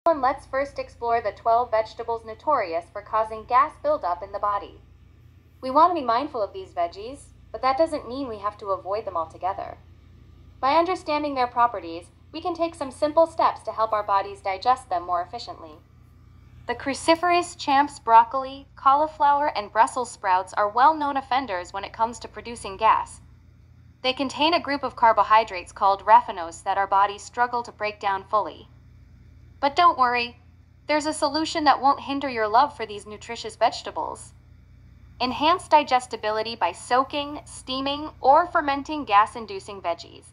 Let's first explore the 12 vegetables notorious for causing gas buildup in the body. We want to be mindful of these veggies, but that doesn't mean we have to avoid them altogether. By understanding their properties, we can take some simple steps to help our bodies digest them more efficiently. The cruciferous champs broccoli, cauliflower, and Brussels sprouts are well-known offenders when it comes to producing gas. They contain a group of carbohydrates called raffinose that our bodies struggle to break down fully. But don't worry, there's a solution that won't hinder your love for these nutritious vegetables. Enhance digestibility by soaking, steaming, or fermenting gas-inducing veggies.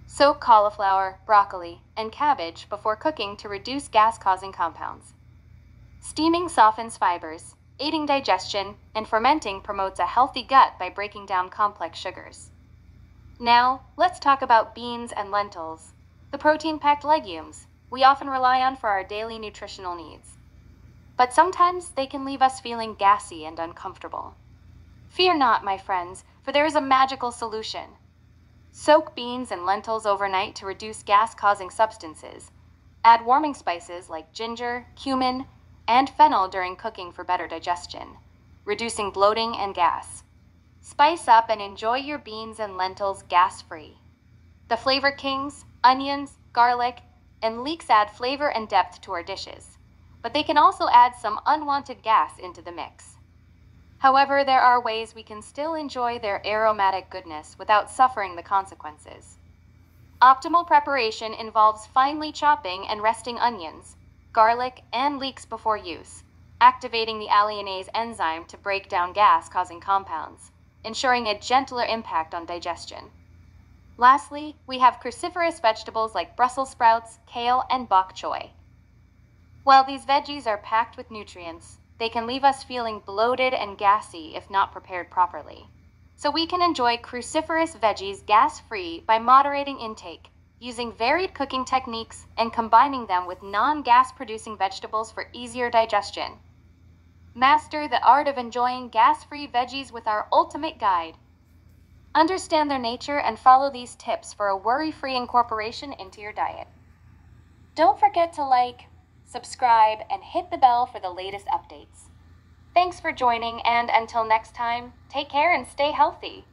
Soak cauliflower, broccoli, and cabbage before cooking to reduce gas-causing compounds. Steaming softens fibers, aiding digestion, and fermenting promotes a healthy gut by breaking down complex sugars. Now, let's talk about beans and lentils, the protein-packed legumes we often rely on for our daily nutritional needs. But sometimes they can leave us feeling gassy and uncomfortable. Fear not, my friends, for there is a magical solution. Soak beans and lentils overnight to reduce gas-causing substances. Add warming spices like ginger, cumin, and fennel during cooking for better digestion, reducing bloating and gas. Spice up and enjoy your beans and lentils gas-free. The flavor kings, onions, garlic, and leeks add flavor and depth to our dishes, but they can also add some unwanted gas into the mix. However, there are ways we can still enjoy their aromatic goodness without suffering the consequences. Optimal preparation involves finely chopping and resting onions, garlic, and leeks before use, activating the alliinase enzyme to break down gas-causing compounds, ensuring a gentler impact on digestion. Lastly, we have cruciferous vegetables like Brussels sprouts, kale, and bok choy. While these veggies are packed with nutrients, they can leave us feeling bloated and gassy if not prepared properly. So we can enjoy cruciferous veggies gas-free by moderating intake, using varied cooking techniques and combining them with non-gas producing vegetables for easier digestion. Master the art of enjoying gas-free veggies with our ultimate guide. Understand their nature and follow these tips for a worry-free incorporation into your diet. Don't forget to like, subscribe, and hit the bell for the latest updates. Thanks for joining, and until next time, take care and stay healthy.